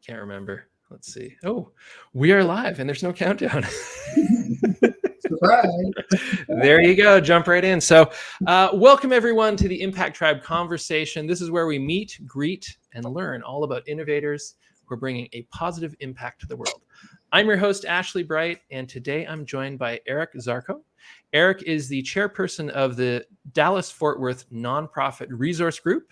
can't remember. Let's see. Oh, we are live and there's no countdown. Surprise. There you go. Jump right in. So welcome everyone to the Impact Tribe Conversation. This is where we meet, greet, and learn all about innovators who are bringing a positive impact to the world. I'm your host, Ashley Bright, and today I'm joined by Eric Zarko. Eric is the chairperson of the Dallas-Fort Worth Nonprofit Resource Group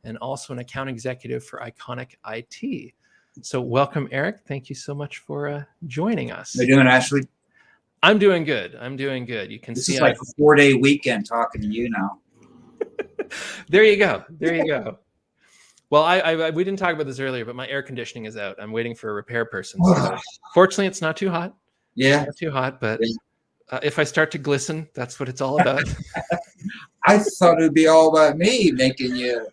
and also an account executive for Iconic IT. So welcome, Eric. Thank you so much for joining us. How you doing, Ashley? I'm doing good. I'm doing good. You can This see is like a 4-day weekend talking to you now. There you go. There you go. Well, we didn't talk about this earlier, but my air conditioning is out. I'm waiting for a repair person. So fortunately, it's not too hot. Yeah. It's not too hot, but if I start to glisten, that's what it's all about. I thought it would be all about me making you.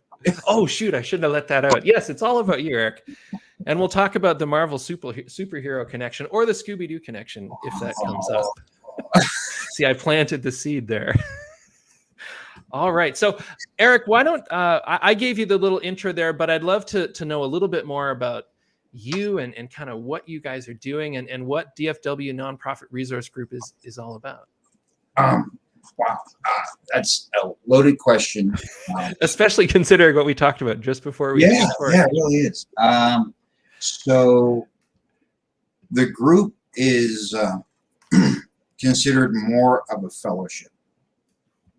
Oh, shoot. I shouldn't have let that out. Yes, it's all about you, Eric. And we'll talk about the Marvel superhero connection or the Scooby-Doo connection if that comes up. See, I planted the seed there. All right. So, Eric, why don't I gave you the little intro there, but I'd love to know a little bit more about you and kind of what you guys are doing and what DFW Nonprofit Resource Group is all about. Wow. That's a loaded question. Especially considering what we talked about just before we Yeah, it really is. So the group is considered more of a fellowship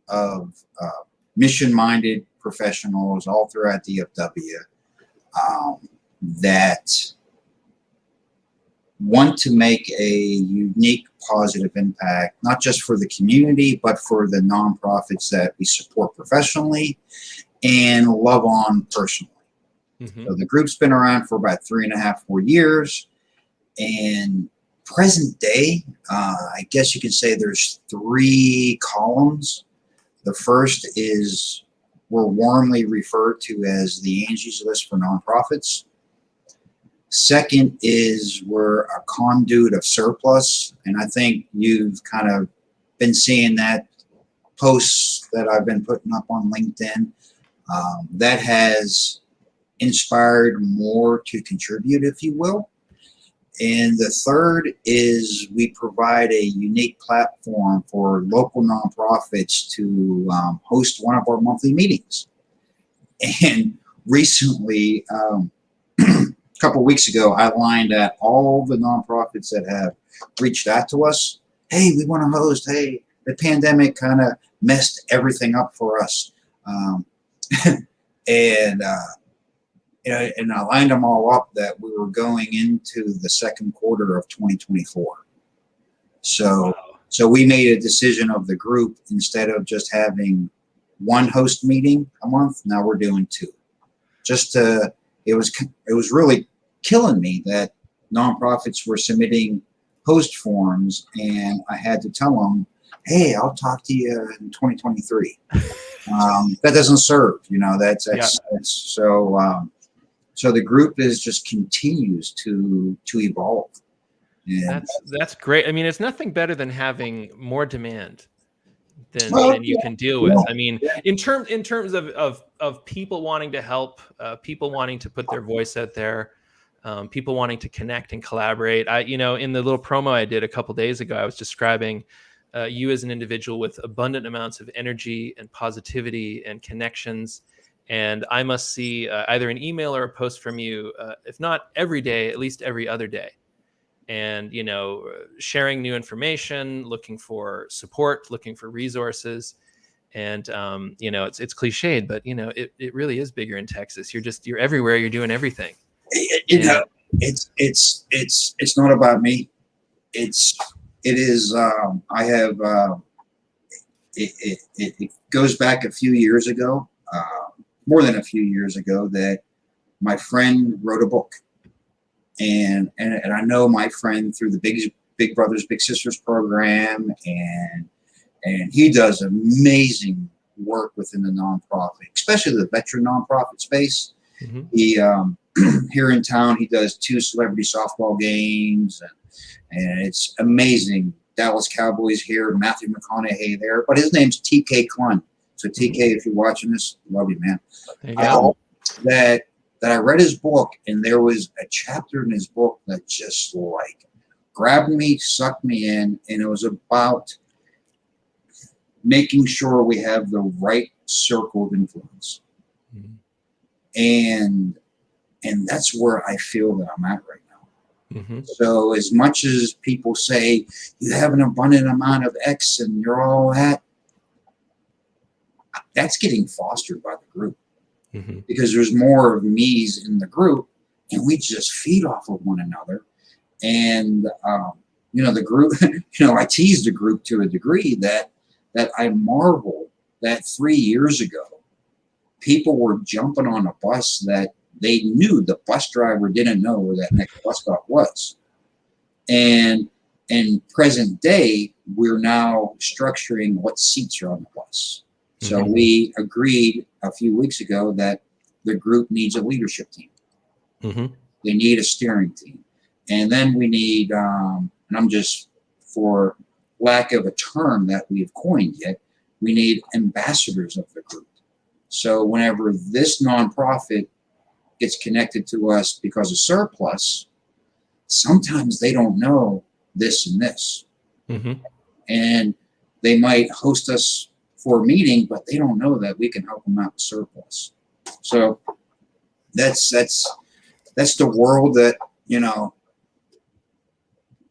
of mission-minded professionals all throughout DFW that want to make a unique positive impact, not just for the community, but for the nonprofits that we support professionally and love on personally. Mm-hmm. So the group's been around for about 3.5, 4 years. And present day, I guess you could say there's 3 columns. The first is we're warmly referred to as the Angie's List for nonprofits. Second is we're a conduit of surplus. And I think you've kind of been seeing that posts that I've been putting up on LinkedIn. That has inspired more to contribute, if you will. And the third is we provide a unique platform for local nonprofits to host one of our monthly meetings. And recently, a couple of weeks ago, I lined at all the nonprofits that have reached out to us. Hey, we want to host. Hey, the pandemic kind of messed everything up for us. And I lined them all up that we were going into the second quarter of 2024. So we made a decision of the group, instead of just having one host meeting a month, now we're doing 2. It was really killing me that nonprofits were submitting host forms, and I had to tell them, hey, I'll talk to you in 2023. That doesn't serve, so the group just continues to evolve. And that's great. I mean, it's nothing better than having more demand than you can deal with. I mean, in terms of people wanting to help, people wanting to put their voice out there, people wanting to connect and collaborate. In the little promo I did a couple days ago, I was describing you as an individual with abundant amounts of energy and positivity and connections. And I must see either an email or a post from you, if not every day, at least every other day. And, sharing new information, looking for support, looking for resources. And, it's cliched, but, it really is bigger in Texas. You're everywhere. You're doing everything. It's not about me. It is, I have, it goes back a few years ago, more than a few years ago, that my friend wrote a book. And I know my friend through the Big Brothers Big Sisters program, and he does amazing work within the nonprofit, especially the veteran nonprofit space. Mm-hmm. He here in town, he does 2 celebrity softball games, and it's amazing. Dallas Cowboys here, Matthew McConaughey there, but his name's TK Klun. So TK, if you're watching this, love you, man. There you go. That that I read his book, and there was a chapter in his book that just like grabbed me, sucked me in, and it was about making sure we have the right circle of influence. Mm-hmm. And that's where I feel that I'm at right now. Mm-hmm. So as much as people say you have an abundant amount of X and you're all that, that's getting fostered by the group. Mm-hmm. Because there's more of me's in the group, and we just feed off of one another. And the group, I tease the group to a degree that I marvel that 3 years ago, people were jumping on a bus that they knew the bus driver didn't know where that next bus stop was. And in present day, we're now structuring what seats are on the bus. So Mm-hmm. we agreed a few weeks ago that the group needs a leadership team. Mm-hmm. They need a steering team. And then we need, and I'm just, for lack of a term that we've coined yet, we need ambassadors of the group. So whenever this nonprofit gets connected to us because of surplus, sometimes they don't know this and this. Mm-hmm. And they might host us for a meeting, but they don't know that we can help them out with surplus. So that's the world that,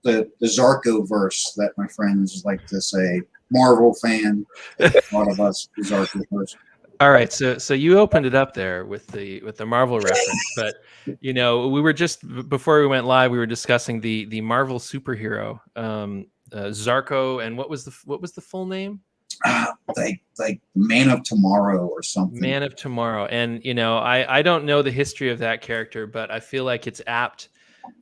the Zarko verse that my friends like to say. Marvel fan, a lot of us, the Zarko verse. All right, so you opened it up there with the Marvel reference, but we were just before we went live, we were discussing the Marvel superhero, Zarko, and what was the full name? Like Man of Tomorrow or something. Man of Tomorrow, and I don't know the history of that character, but I feel like it's apt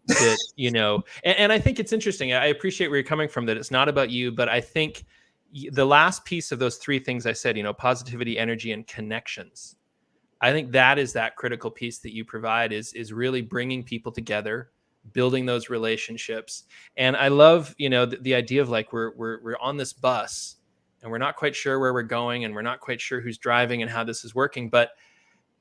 that and I think it's interesting. I appreciate where you're coming from, that it's not about you, but I think the last piece of those three things I said, positivity, energy, and connections, I think that is that critical piece that you provide, is really bringing people together, building those relationships. And I love the idea of like we're on this bus and we're not quite sure where we're going and we're not quite sure who's driving and how this is working, but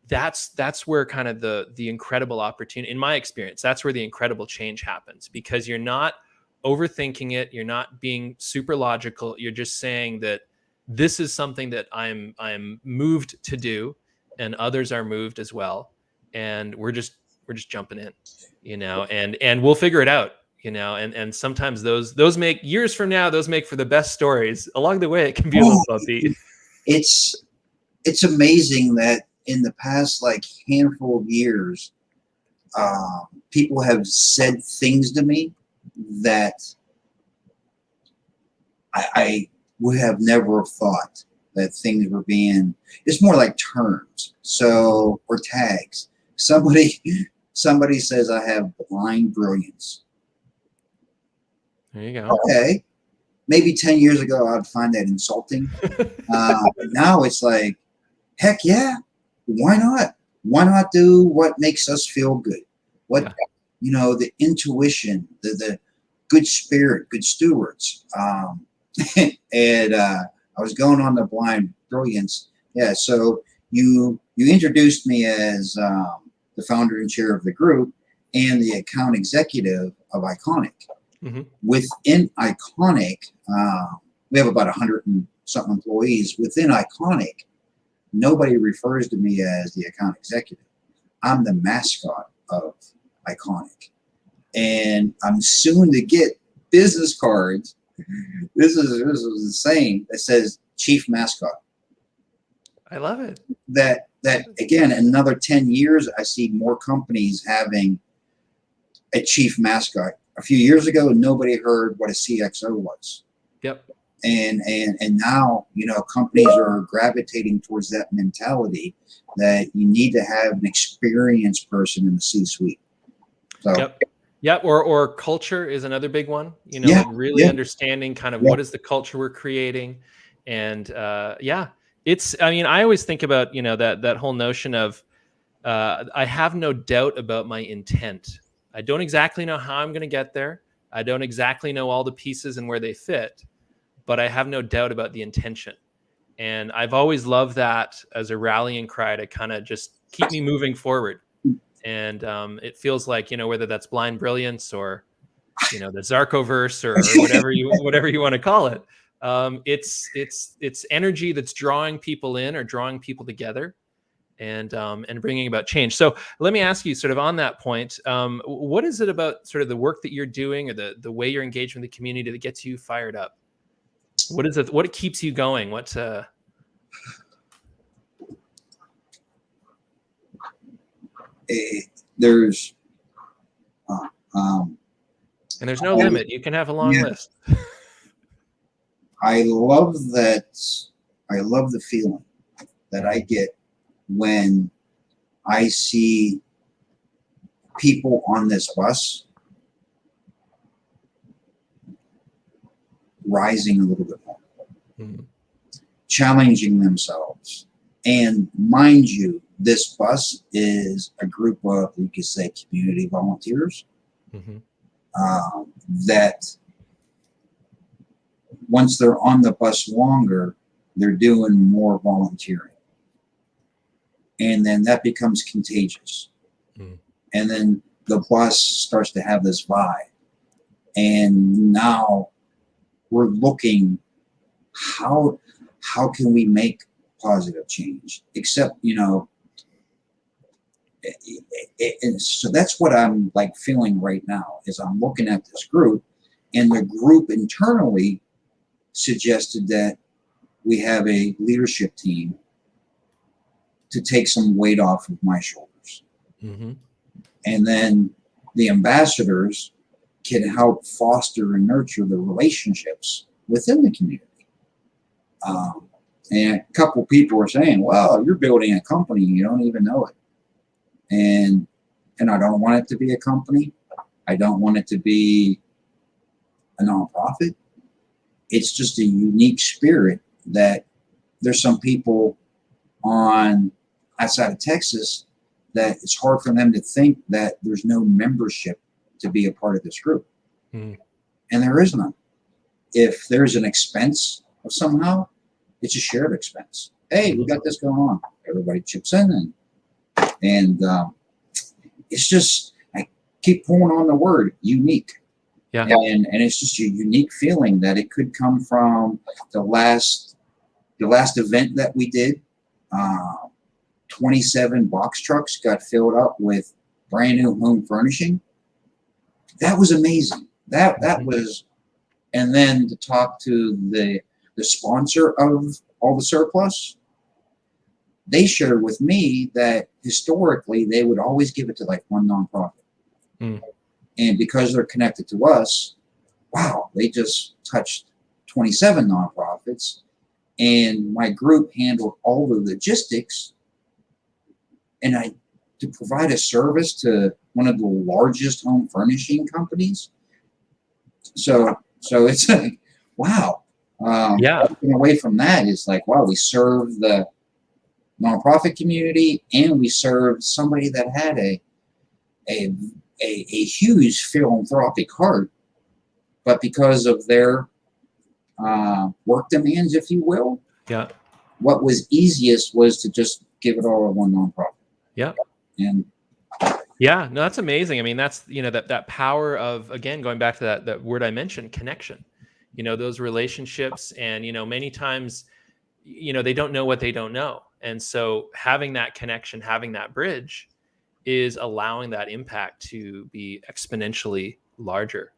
that's where kind of the incredible opportunity, in my experience, that's where the incredible change happens, because you're not overthinking it, you're not being super logical, you're just saying that this is something that I'm moved to do, and others are moved as well, and we're just jumping in, and we'll figure it out, and sometimes those make, years from now, those make for the best stories. Along the way it can be a little bumpy. It's amazing that in the past handful of years, people have said things to me that I would have never thought that things were being. It's more like terms, or tags. Somebody says I have blind brilliance. There you go. Okay, maybe 10 years ago I'd find that insulting. Now it's like, heck yeah. Why not? Why not do what makes us feel good? The intuition, the good spirit, good stewards. And I was going on the blind brilliance. Yeah. So you introduced me as the founder and chair of the group and the account executive of Iconic. Mm-hmm. Within Iconic, we have about 100 and something employees. Within Iconic, nobody refers to me as the account executive. I'm the mascot of Iconic. And I'm soon to get business cards. This is insane. That says chief mascot. I love it. That again, another 10 years, I see more companies having a chief mascot. A few years ago, nobody heard what a CXO was. Yep. And now, companies are gravitating towards that mentality that you need to have an experienced person in the C-suite. So, Yep. Or culture is another big one, really understanding kind of what is the culture we're creating. And I always think about, that whole notion of, I have no doubt about my intent. I don't exactly know how I'm going to get there. I don't exactly know all the pieces and where they fit, but I have no doubt about the intention. And I've always loved that as a rallying cry to kind of just keep me moving forward. And it feels like, whether that's blind brilliance or, the Zarko verse or whatever you want to call it. It's energy that's drawing people in or drawing people together, and bringing about change. So let me ask you, sort of on that point, what is it about sort of the work that you're doing, or the way you're engaged with the community, that gets you fired up? What is it? What keeps you going? There's and there's no limit. You can have a long list. I love that. I love the feeling that I get when I see people on this bus rising a little bit more, challenging themselves. And mind you, this bus is a group of, you could say, community volunteers that once they're on the bus longer, they're doing more volunteering. And then that becomes contagious. And then the bus starts to have this vibe. And now we're looking, how can we make positive change? Except, and so that's what I'm like feeling right now, is I'm looking at this group, and the group internally suggested that we have a leadership team to take some weight off of my shoulders. And then the ambassadors can help foster and nurture the relationships within the community. And a couple people were saying, well, you're building a company, you don't even know it. And I don't want it to be a company. I don't want it to be a nonprofit. It's just a unique spirit that there's some people outside of Texas that it's hard for them to think that there's no membership to be a part of this group. And there is none. If there's an expense of somehow, it's a shared expense. Hey, we got this going on. Everybody chips in, and it's just, I keep pulling on the word unique. Yeah. And it's just a unique feeling that it could come from the last event that we did. 27 box trucks got filled up with brand new home furnishing. That was amazing. That was, and then to talk to the sponsor of all the surplus, they shared with me that historically they would always give it to like one nonprofit. And because they're connected to us, wow, they just touched 27 nonprofits. And my group handled all the logistics, and to provide a service to one of the largest home furnishing companies. So it's like, wow. Looking away from that is like, wow, we serve the nonprofit community, and we served somebody that had a huge philanthropic heart, but because of their work demands, if you will, what was easiest was to just give it all to one nonprofit. And no, that's amazing. I mean, that's, that power of, again, going back to that word I mentioned, connection, those relationships. And, many times, they don't know what they don't know. And so having that connection, having that bridge is allowing that impact to be exponentially larger.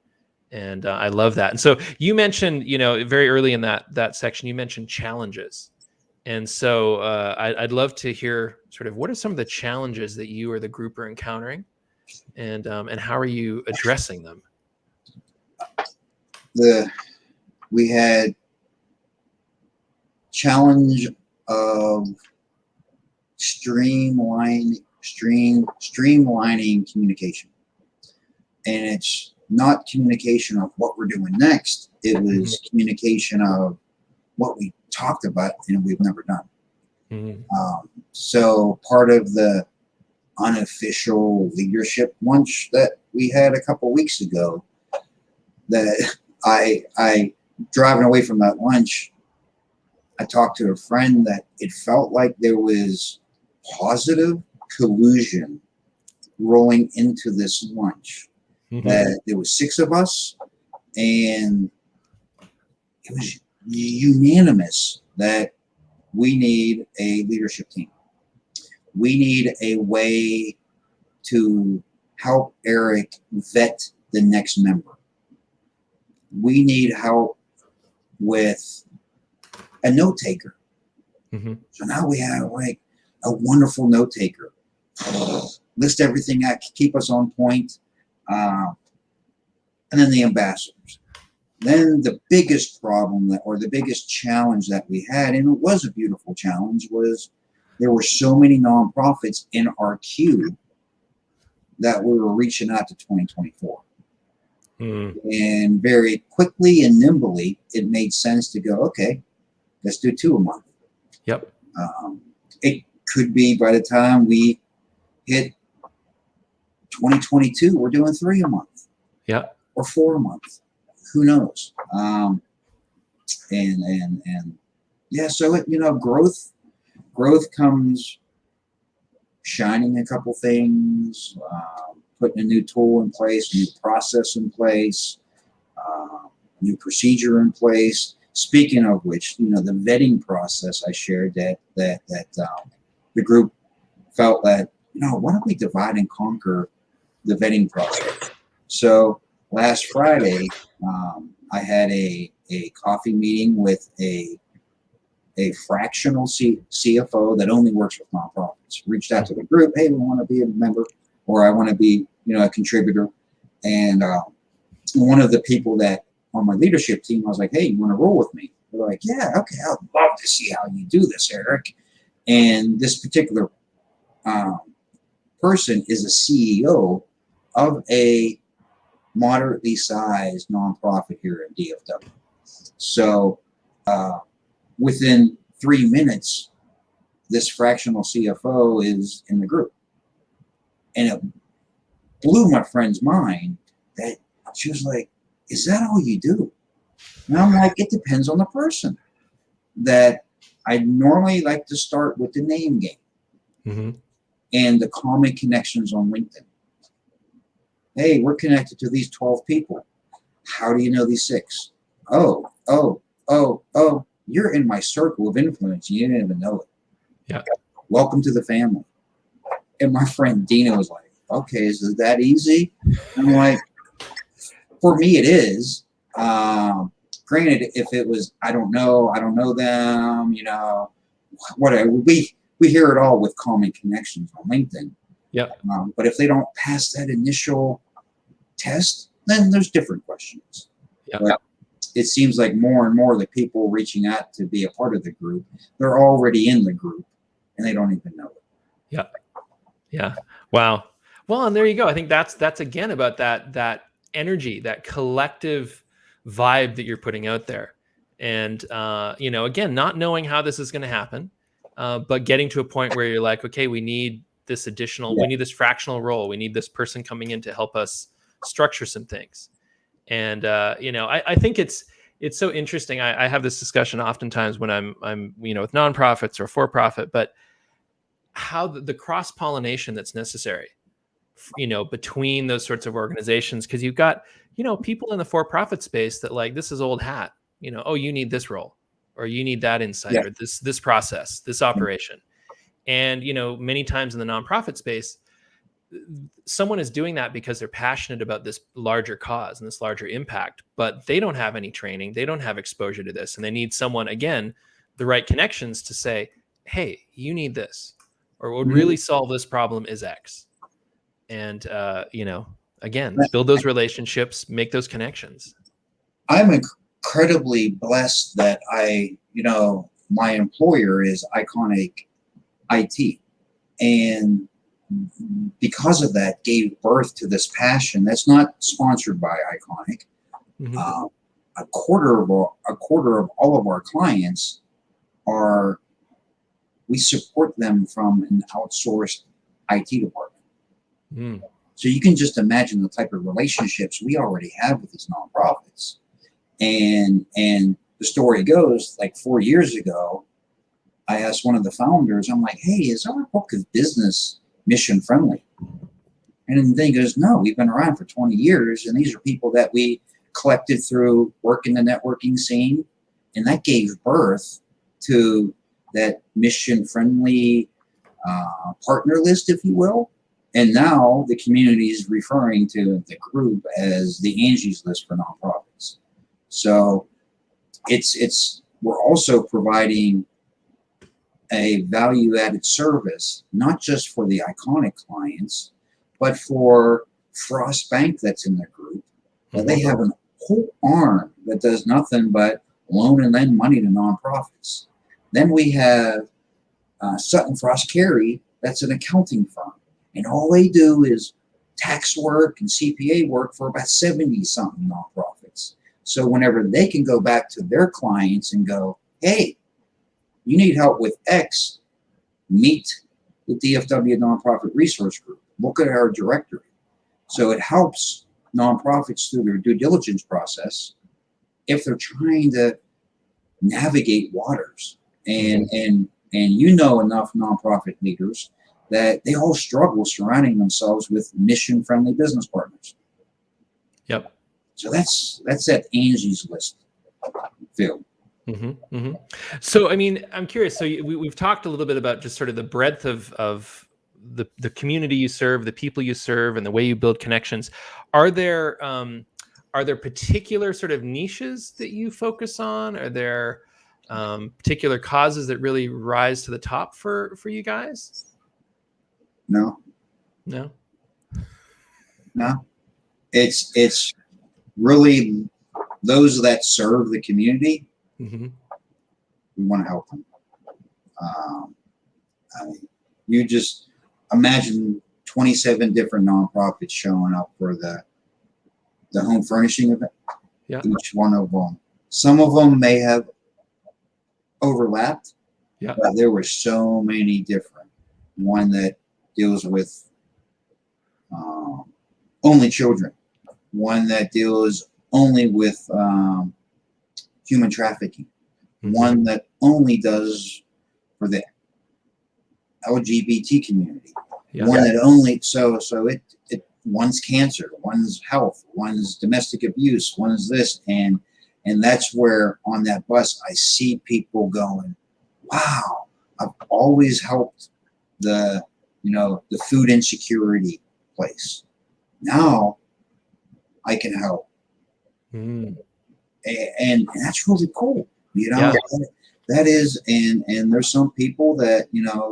And I love that. And so you mentioned, very early in that section, you mentioned challenges. And so I'd love to hear sort of what are some of the challenges that you or the group are encountering, and how are you addressing them? We had challenge of streamlining communication. And it's not communication of what we're doing next. It was communication of what we talked about and we've never done. So part of the unofficial leadership lunch that we had a couple weeks ago, that I driving away from that lunch, I talked to a friend that it felt like there was positive collusion rolling into this lunch. Mm-hmm. That there was 6 of us, and it was unanimous that we need a leadership team. We need a way to help Eric vet the next member. We need help with a note taker. Mm-hmm. So now we have like a wonderful note taker. List everything out, keep us on point. And then the ambassadors. Then the biggest problem or the biggest challenge that we had, and it was a beautiful challenge, was there were so many nonprofits in our queue that we were reaching out to 2024. And very quickly and nimbly, it made sense to go, okay, let's do 2 a month. Yep. It could be by the time we hit 2022, we're doing 3 a month. Yeah. Or 4 a month. Who knows? Yeah, so it, growth comes shining a couple things, putting a new tool in place, new process in place, new procedure in place. Speaking of which, the vetting process I shared that the group felt that, why don't we divide and conquer the vetting process? So last Friday, I had a coffee meeting with a fractional CFO that only works with nonprofits. Reached out to the group, hey, we want to be a member, or I want to be, a contributor. And one of the people that on my leadership team, I was like, hey, you want to roll with me? They're like, yeah, okay, I'd love to see how you do this, Eric. And this particular person is a CEO of a moderately sized nonprofit here in DFW. So within 3 minutes, this fractional CFO is in the group. And it blew my friend's mind that she was like, is that all you do? And I'm like, it depends on the person. That I normally like to start with the name game and the common connections on LinkedIn. Hey, we're connected to these 12 people. How do you know these 6? Oh, you're in my circle of influence. You didn't even know it. Yeah. Welcome to the family. And my friend Dina was like, okay, is it that easy? I'm like, for me, it is. Granted, if it was, I don't know them, whatever. We hear it all with common connections on LinkedIn. Yeah. But if they don't pass that initial test, then there's different questions. Yeah. But it seems like more and more the people reaching out to be a part of the group, they're already in the group and they don't even know it. Yeah. Yeah. Wow. Well, and there you go. I think that's again about that energy, that collective vibe that you're putting out there. And, again, not knowing how this is going to happen, but getting to a point where you're like, okay, we need this additional, we need this fractional role. We need this person coming in to help us structure some things. And, I think it's so interesting. I have this discussion oftentimes when I'm with nonprofits or for-profit, but how the cross-pollination that's necessary, between those sorts of organizations. Cause you've got, people in the for-profit space that like, this is old hat, oh, you need this role or you need that insight or this process, this operation. And, many times in the nonprofit space, someone is doing that because they're passionate about this larger cause and this larger impact, but they don't have any training. They don't have exposure to this. And they need someone, again, the right connections to say, hey, you need this, or what would really solve this problem is X. And, again, build those relationships, make those connections. I'm incredibly blessed that my employer is Iconic IT. And because of that, gave birth to this passion that's not sponsored by Iconic. A quarter of all of our clients we support them from an outsourced IT department. So you can just imagine the type of relationships we already have with these nonprofits. And the story goes, like 4 years ago, I asked one of the founders, I'm like, hey, is our book of business mission friendly? And then they goes, no, we've been around for 20 years. And these are people that we collected through work in the networking scene. And that gave birth to that mission-friendly partner list, if you will. And now the community is referring to the group as the Angie's List for nonprofits. So we're also providing a value-added service, not just for the iconic clients, but for Frost Bank that's in the group. Mm-hmm. They have a whole arm that does nothing but loan and lend money to nonprofits. Then we have Sutton Frost Carey, that's an accounting firm. And all they do is tax work and CPA work for about 70-something nonprofits. So whenever they can go back to their clients and go, hey, you need help with X, meet the DFW Nonprofit Resource Group. Look at our directory. So it helps nonprofits through their due diligence process if they're trying to navigate waters. And you know enough nonprofit leaders that they all struggle surrounding themselves with mission-friendly business partners. Yep. So that's that Angie's List, Phil. Mm-hmm, mm-hmm. So, I mean, I'm curious. So we've talked a little bit about just sort of the breadth of the community you serve, the people you serve, and the way you build connections. Are there particular sort of niches that you focus on? Are there particular causes that really rise to the top for you guys? No. It's really those that serve the community. Mm-hmm. We want to help them. You just imagine 27 different nonprofits showing up for the home furnishing event. Yeah. Each one of them. Some of them may have overlapped. Yeah. But there were so many different. One that deals with only children. One that deals only with human trafficking. Mm-hmm. One that only does for the LGBT community. Yeah. One that only so it one's cancer, one's health, one's domestic abuse, one's this, and that's where on that bus I see people going, wow, I've always helped the food insecurity place. Now I can help. Mm. And that's really cool. Yeah. That is, and there's some people that,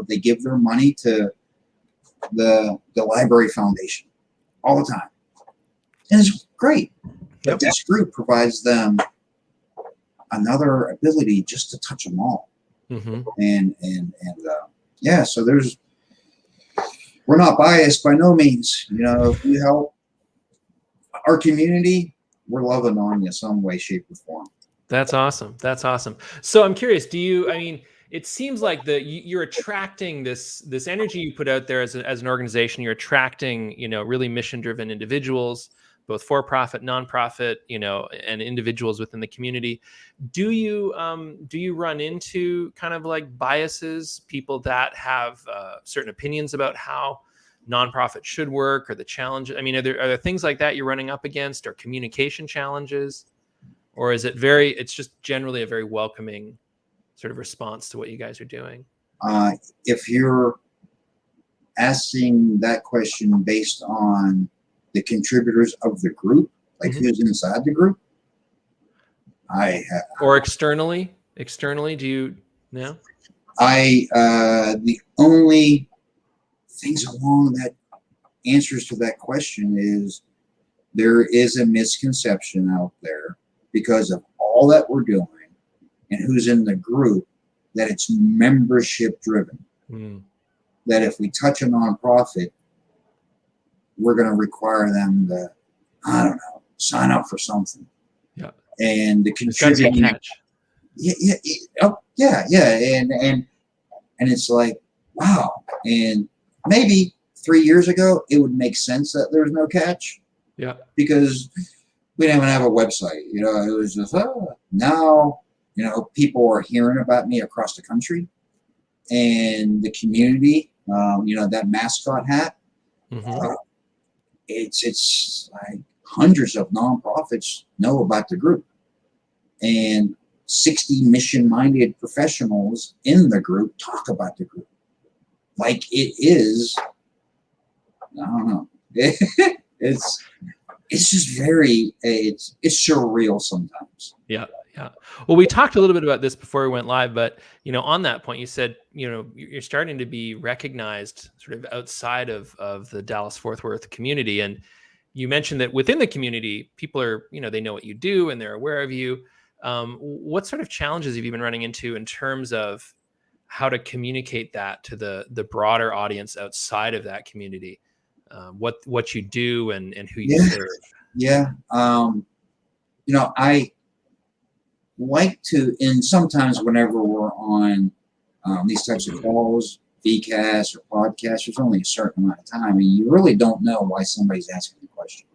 they give their money to the library foundation all the time. And it's great. But this group provides them another ability just to touch them all. Mm-hmm. And so we're not biased by no means. If you help our community, we're loving on you some way, shape, or form. That's awesome. So I'm curious, it seems like you're attracting this energy you put out there as an organization. You're attracting, really mission-driven individuals, both for-profit, nonprofit, and individuals within the community. Do you run into kind of like biases, people that have certain opinions about how nonprofit should work, or the challenge? Are there things like that you're running up against, or communication challenges? Or is it's just generally a very welcoming sort of response to what you guys are doing? If you're asking that question based on the contributors of the group, like mm-hmm. who's inside the group, or externally, do you know? The only things along that answers to that question is there is a misconception out there, because of all that we're doing and who's in the group, that it's membership driven. Mm. That if we touch a nonprofit, we're going to require them to, sign up for something. Yeah. And the contributing. Yeah. And it's like, wow. And maybe 3 years ago, it would make sense that there's no catch. Yeah. Because we didn't even have a website, it was just, now, people are hearing about me across the country, and the community, that mascot hat, mm-hmm. it's like hundreds of nonprofits know about the group, and 60 mission-minded professionals in the group talk about the group like it is. I don't know. It's just very, it's surreal sometimes. Yeah. Yeah. Well, we talked a little bit about this before we went live, but on that point, you said, you're starting to be recognized sort of outside of the Dallas-Fort Worth community. And you mentioned that within the community, people are, they know what you do and they're aware of you. What sort of challenges have you been running into in terms of how to communicate that to the broader audience outside of that community? What you do and who you serve? Yeah. I like to, and sometimes whenever we're on these types of calls, VCAS or podcasts, there's only a certain amount of time, and you really don't know why somebody's asking the question.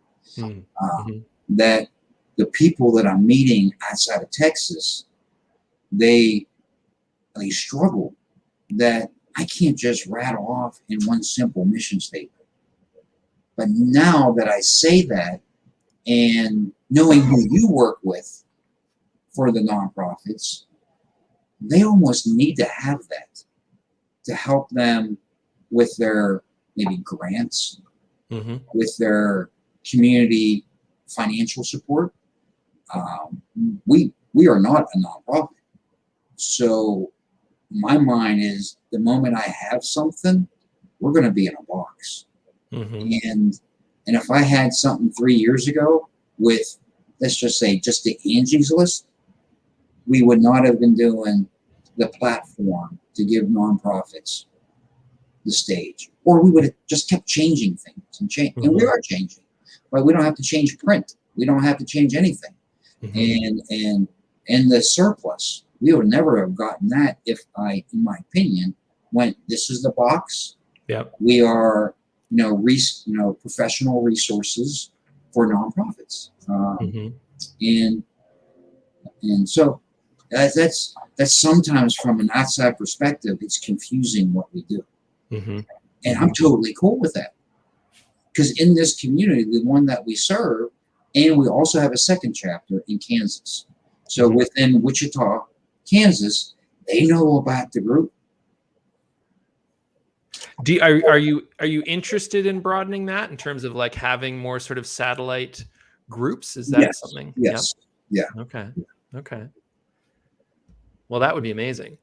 That the people that I'm meeting outside of Texas, they struggle, that I can't just rattle off in one simple mission statement. But now that I say that, and knowing who you work with for the nonprofits, they almost need to have that to help them with their maybe grants, with their community financial support. We are not a nonprofit. So my mind is, the moment I have something, we're going to be in a box. And if I had something 3 years ago with, let's just say, just the Angie's List, we would not have been doing the platform to give nonprofits the stage, or we would have just kept changing things and we are changing, but we don't have to change print. We don't have to change anything. And the surplus, we would never have gotten that if I, in my opinion, went, this is the box. Yep. We are, professional resources for nonprofits. And so that's sometimes, from an outside perspective, it's confusing what we do. And I'm totally cool with that, because in this community, the one that we serve, and we also have a second chapter in Kansas. So within Wichita, Kansas, they know about the group. Are you interested in broadening that in terms of like having more sort of satellite groups? Is that something? Yes. Yep. Yeah. Okay. Well, that would be amazing.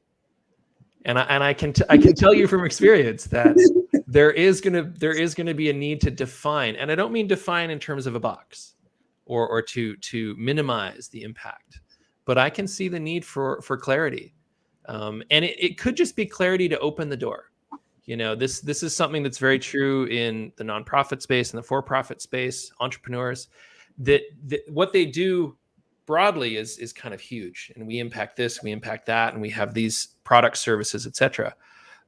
And I can tell you from experience that there is gonna be a need to define, and I don't mean define in terms of a box or to minimize the impact, but I can see the need for clarity, and it could just be clarity to open the door. This is something that's very true in the nonprofit space and the for-profit space. Entrepreneurs, that what they do broadly is kind of huge, and we impact this, we impact that, and we have these products, services, etc.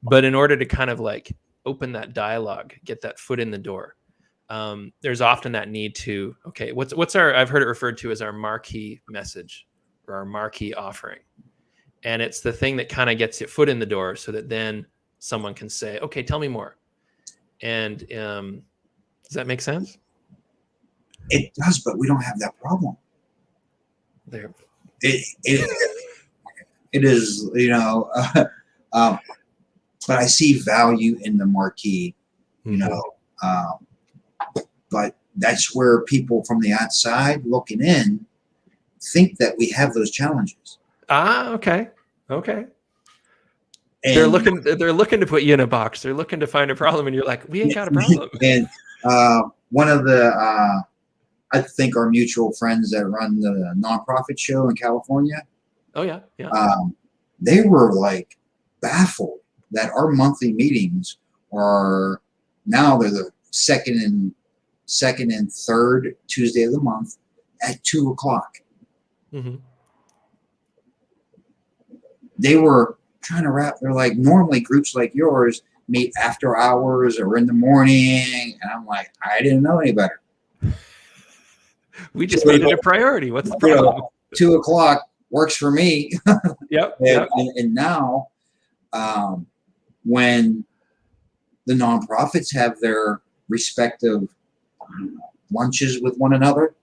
But in order to kind of like open that dialogue, get that foot in the door, there's often that need to, okay, what's our, I've heard it referred to as our marquee message or our marquee offering, and it's the thing that kind of gets your foot in the door, so that then someone can say, okay, tell me more. And does that make sense? It does, but we don't have that problem. There. It is, but I see value in the marquee, but that's where people from the outside looking in think that we have those challenges. Okay. And they're looking to put you in a box. They're looking to find a problem, and you're like, we ain't got a problem. And one of the I think our mutual friends that run the nonprofit show in California. Oh yeah. They were like baffled that our monthly meetings are now, they're the second and third Tuesday of the month at 2:00. They were trying to wrap. They're like, normally groups like yours meet after hours or in the morning, and I'm like, I didn't know any better. We just made it a priority. What's the problem? 2:00 works for me. Yep. And now, when the nonprofits have their respective lunches with one another,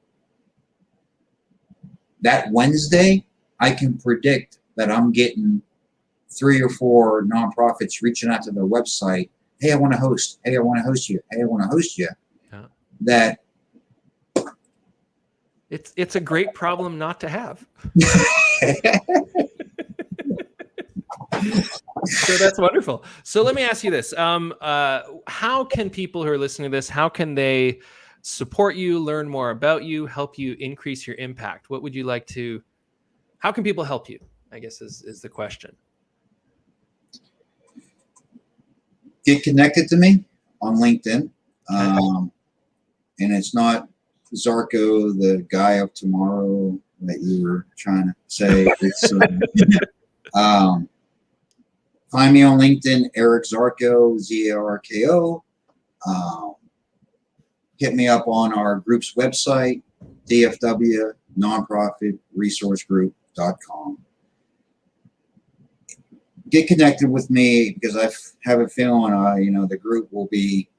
that Wednesday, I can predict that I'm getting 3 or 4 nonprofits reaching out to their website. Hey, I want to host. Hey, I want to host you. Hey, I want to host you. Yeah. That it's a great problem not to have. So that's wonderful. So let me ask you this. How can people who are listening to this, how can they support you, learn more about you, help you increase your impact? What would you like to, how can people help you, I guess is the question. get connected to me on LinkedIn. And it's not Zarko, the guy of tomorrow that you were trying to say. It's, find me on LinkedIn, Eric Zarko, Zarko. Hit me up on our group's website, DFW Nonprofit Resource Group.com. Get connected with me because I have a feeling, the group will be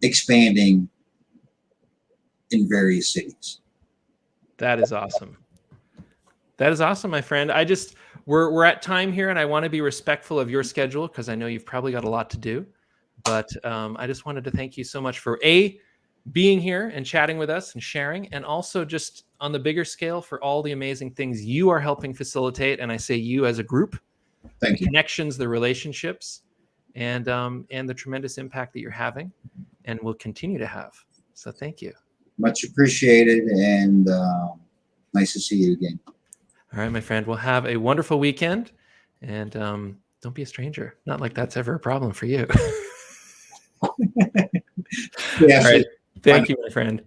expanding in various cities. That is awesome. That is awesome, my friend. We're at time here, and I want to be respectful of your schedule because I know you've probably got a lot to do. But I just wanted to thank you so much for being here and chatting with us and sharing, and also just on the bigger scale for all the amazing things you are helping facilitate. And I say you as a group, Thank you. Connections, the relationships, and the tremendous impact that you're having and will continue to have. So thank you. Much appreciated, and nice to see you again. All right, my friend. Well, have a wonderful weekend, and don't be a stranger. Not like that's ever a problem for you. Yes. All right. Thank you, my friend.